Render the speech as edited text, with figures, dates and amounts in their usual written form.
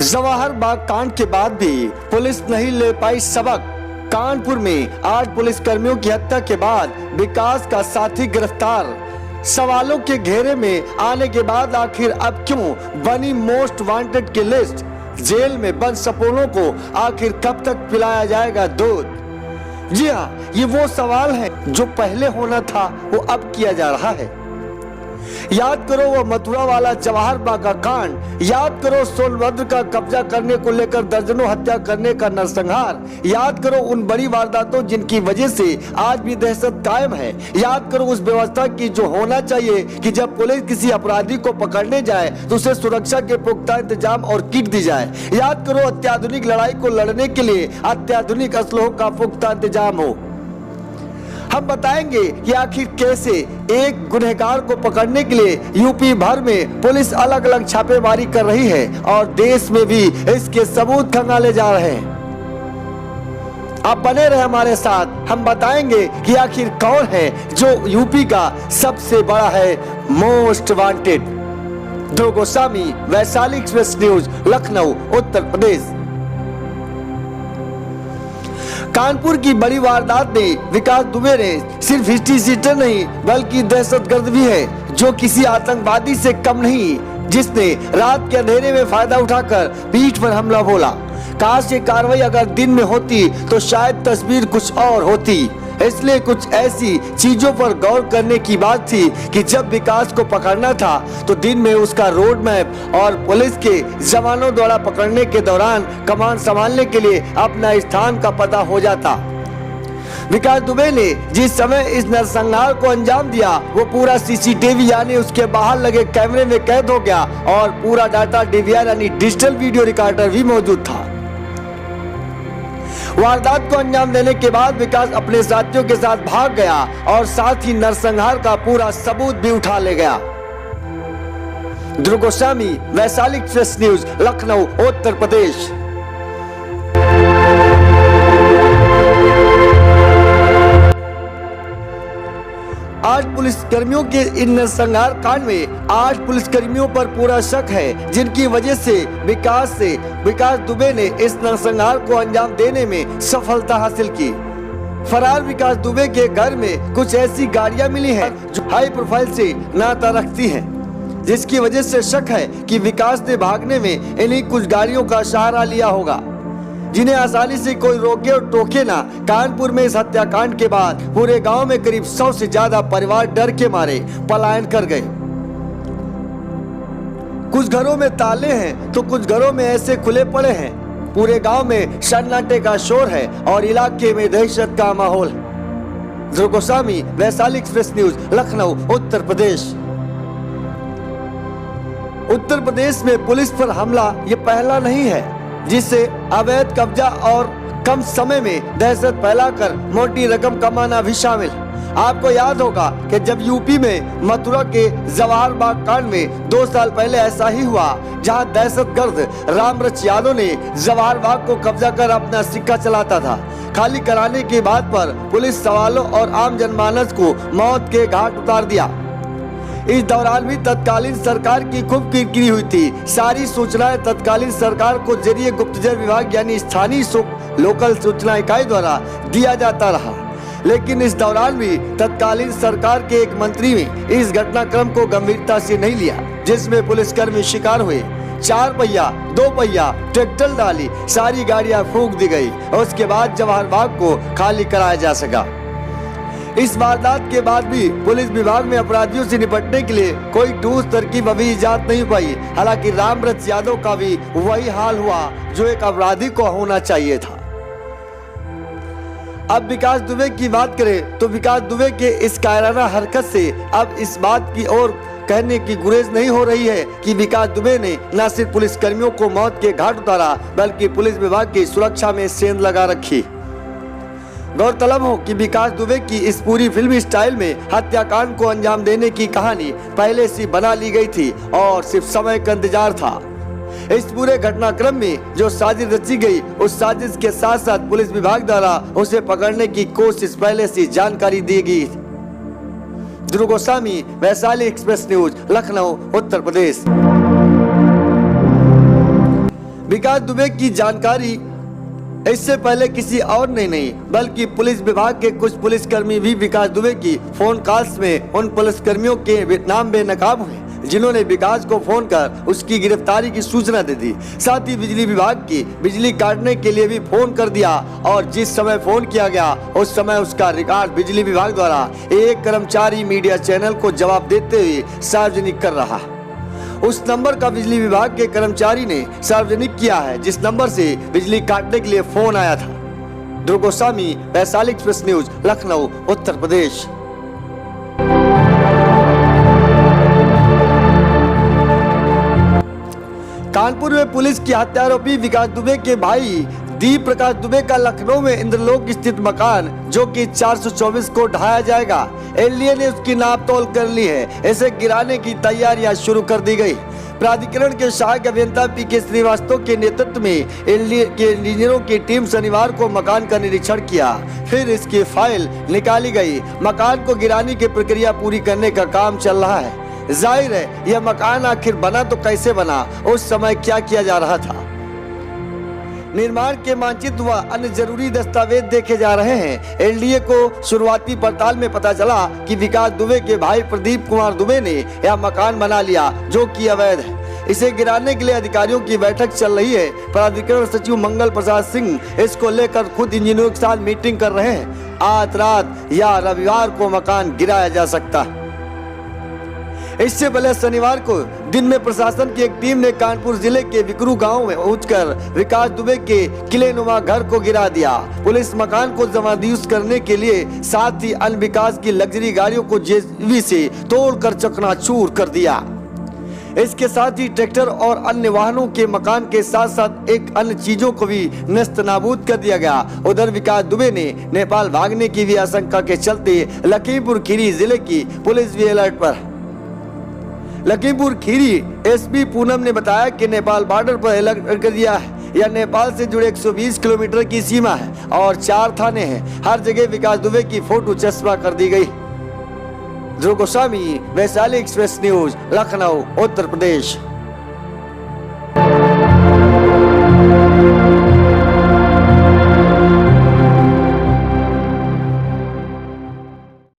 जवाहर बाग कांड के बाद भी पुलिस नहीं ले पाई सबक। कानपुर में 8 पुलिस कर्मियों की हत्या के बाद विकास का साथी गिरफ्तार। सवालों के घेरे में आने के बाद आखिर अब क्यों बनी मोस्ट वांटेड की लिस्ट? जेल में बंद सपोलों को आखिर कब तक पिलाया जाएगा दूध? जी हाँ, ये वो सवाल है जो पहले होना था वो अब किया जा रहा है। याद करो वो मथुरा वाला जवाहर बाग का कांड, याद करो सोनभद्र का कब्जा करने को लेकर दर्जनों हत्या करने का नरसंहार, याद करो उन बड़ी वारदातों जिनकी वजह से आज भी दहशत कायम है, याद करो उस व्यवस्था की जो होना चाहिए कि जब पुलिस किसी अपराधी को पकड़ने जाए तो उसे सुरक्षा के पुख्ता इंतजाम और किट दी जाए, याद करो अत्याधुनिक लड़ाई को लड़ने के लिए अत्याधुनिक असलहों का पुख्ता इंतजाम हो। हम बताएंगे कि आखिर कैसे एक गुनहगार को पकड़ने के लिए यूपी भर में पुलिस अलग अलग छापेमारी कर रही है और देश में भी इसके सबूत खंगाले जा रहे हैं। आप बने रहे हमारे साथ, हम बताएंगे कि आखिर कौन है जो यूपी का सबसे बड़ा है मोस्ट वांटेड। ध्रुव गोस्वामी, वैशाली एक्सप्रेस न्यूज, लखनऊ, उत्तर प्रदेश। कानपुर की बड़ी वारदात में विकास दुबे ने सिर्फ हिस्ट्री सीटर नहीं बल्कि दहशतगर्द भी है, जो किसी आतंकवादी से कम नहीं, जिसने रात के अंधेरे में फायदा उठाकर पीठ पर हमला बोला। काश ये कार्रवाई अगर दिन में होती तो शायद तस्वीर कुछ और होती। इसलिए कुछ ऐसी चीजों पर गौर करने की बात थी कि जब विकास को पकड़ना था तो दिन में उसका रोड मैप और पुलिस के जवानों द्वारा पकड़ने के दौरान कमान संभालने के लिए अपना स्थान का पता हो जाता। विकास दुबे ने जिस समय इस नरसंहार को अंजाम दिया वो पूरा सीसीटीवी यानी उसके बाहर लगे कैमरे में कैद हो गया और पूरा डाटा डीवीआर यानी डिजिटल वीडियो रिकॉर्डर भी मौजूद था। वारदात को अंजाम देने के बाद विकास अपने साथियों के साथ भाग गया और साथ ही नरसंहार का पूरा सबूत भी उठा ले गया। ध्रुव गोस्वामी, वैशाली एक्सप्रेस न्यूज, लखनऊ, उत्तर प्रदेश। आज पुलिस कर्मियों के इन नरसंहार कांड में 8 पुलिस कर्मियों पर पूरा शक है, जिनकी वजह से विकास दुबे ने इस नरसंहार को अंजाम देने में सफलता हासिल की। फरार विकास दुबे के घर में कुछ ऐसी गाड़ियां मिली हैं जो हाई प्रोफाइल से नाता रखती हैं, जिसकी वजह से शक है कि विकास ने भागने में इन्हीं कुछ गाड़ियों का सहारा लिया होगा, जिन्हें आसानी से कोई रोके और टोके ना। कानपुर में इस हत्याकांड के बाद पूरे गांव में करीब 100 से ज्यादा परिवार डर के मारे पलायन कर गए। कुछ घरों में ताले हैं तो कुछ घरों में ऐसे खुले पड़े हैं। पूरे गांव में सन्नाटे का शोर है और इलाके में दहशत का माहौल है। ध्रुव गोस्वामी, वैशाली एक्सप्रेस न्यूज, लखनऊ, उत्तर प्रदेश। उत्तर प्रदेश में पुलिस पर हमला ये पहला नहीं है, जिससे अवैध कब्जा और कम समय में दहशत फैलाकर मोटी रकम कमाना भी शामिल। आपको याद होगा कि जब यूपी में मथुरा के जवाहर बाग कांड में 2 साल पहले ऐसा ही हुआ, जहां दहशतगर्द रामरच यादव ने जवाहर बाग को कब्जा कर अपना सिक्का चलाता था। खाली कराने की बात पर पुलिस सवालों और आम जनमानस को मौत के घाट उतार दिया। इस दौरान भी तत्कालीन सरकार की खूब किरकिरी हुई थी। सारी सूचनाएं तत्कालीन सरकार को जरिए गुप्तचर विभाग यानी स्थानीय लोकल सूचना इकाई द्वारा दिया जाता रहा, लेकिन इस दौरान भी तत्कालीन सरकार के एक मंत्री ने इस घटनाक्रम को गंभीरता से नहीं लिया, जिसमें पुलिसकर्मी शिकार हुए। 4 पहिया, 2 पहिया, ट्रैक्टर डाली, सारी गाड़ियां फूंक दी गई और उसके बाद जवाहर बाग को खाली कराया जा सका। इस वारदात के बाद भी पुलिस विभाग में अपराधियों से निपटने के लिए कोई ठोस तरकीब अभी इजाद नहीं पाई। हालांकि रामरच यादव का भी वही हाल हुआ जो एक अपराधी को होना चाहिए था। अब विकास दुबे की बात करें तो विकास दुबे के इस कायराना हरकत से अब इस बात की ओर कहने की गुरेज नहीं हो रही है कि विकास दुबे ने न सिर्फ पुलिस कर्मियों को मौत के घाट उतारा बल्कि पुलिस विभाग की सुरक्षा में सेंध लगा रखी। गौरतलब हो कि विकास दुबे की इस पूरी फिल्मी स्टाइल में हत्याकांड को अंजाम देने की कहानी पहले से बना ली गई थी और सिर्फ समय का इंतजार था। इस पूरे घटनाक्रम में जो साजिश रची गई, उस साजिश के साथ साथ पुलिस विभाग द्वारा उसे पकड़ने की कोशिश पहले से जानकारी दी गई। ध्रुव गोस्वामी, वैशाली एक्सप्रेस न्यूज, लखनऊ, उत्तर प्रदेश। विकास दुबे की जानकारी इससे पहले किसी और ने नहीं बल्कि पुलिस विभाग के कुछ पुलिसकर्मी भी विकास दुबे की फोन कॉल्स में उन पुलिसकर्मियों के नाम बेनकाब हुए जिन्होंने विकास को फोन कर उसकी गिरफ्तारी की सूचना दे दी। साथ ही बिजली विभाग की बिजली काटने के लिए भी फोन कर दिया और जिस समय फोन किया गया उस समय उसका रिकॉर्ड बिजली विभाग द्वारा एक कर्मचारी मीडिया चैनल को जवाब देते हुए सार्वजनिक कर रहा। उस नंबर का बिजली विभाग के कर्मचारी ने सार्वजनिक किया है जिस नंबर से बिजली काटने के लिए फोन आया था। ध्रुव गोस्वामी, वैशाली एक्सप्रेस न्यूज, लखनऊ, उत्तर प्रदेश। कानपुर में पुलिस की हत्या आरोपी विकास दुबे के भाई दीप प्रकाश दुबे का लखनऊ में इंद्रलोक स्थित मकान जो कि 424 को ढहाया जाएगा, एलडीए ने उसकी नाप तोल कर ली है। इसे गिराने की तैयारियां शुरू कर दी गई। प्राधिकरण के सहायक अभियंता पीके श्रीवास्तव के नेतृत्व में एलडीए के इंजीनियरों की टीम शनिवार को मकान का निरीक्षण किया। फिर इसकी फाइल निकाली गई। मकान को गिराने की प्रक्रिया पूरी करने का काम चल रहा है। जाहिर है यह मकान आखिर बना तो कैसे बना, उस समय क्या किया जा रहा था। निर्माण के मानचित्र व अन्य जरूरी दस्तावेज देखे जा रहे हैं। एलडीए को शुरुआती पड़ताल में पता चला कि विकास दुबे के भाई प्रदीप कुमार दुबे ने यह मकान बना लिया जो कि अवैध है। इसे गिराने के लिए अधिकारियों की बैठक चल रही है। प्राधिकरण सचिव मंगल प्रसाद सिंह इसको लेकर खुद इंजीनियरों के साथ मीटिंग कर रहे हैं। आज रात या रविवार को मकान गिराया जा सकता है। इससे पहले शनिवार को दिन में प्रशासन की एक टीम ने कानपुर जिले के विकरू गांव में पहुंचकर विकास दुबे के किलेनुमा घर को गिरा दिया। पुलिस मकान को जमादिश करने के लिए साथ ही अन्य विकास की लग्जरी गाड़ियों को जेसीबी से तोड़कर चकनाचूर कर दिया। इसके साथ ही ट्रैक्टर और अन्य वाहनों के मकान के साथ साथ एक अन्य चीजों को भी नष्ट नाबूद कर दिया गया। उधर विकास दुबे ने नेपाल भागने की भी आशंका के चलते लखीमपुर खीरी जिले की पुलिस भी अलर्ट पर। लखीमपुर खीरी एसपी पूनम ने बताया कि नेपाल बॉर्डर पर अलर्ट कर दिया है। यह नेपाल से जुड़े 120 किलोमीटर की सीमा है और 4 थाने हैं। हर जगह विकास दुबे की फोटो चस्पा कर दी गई। ध्रुव गोस्वामी, वैशाली एक्सप्रेस न्यूज, लखनऊ, उत्तर प्रदेश।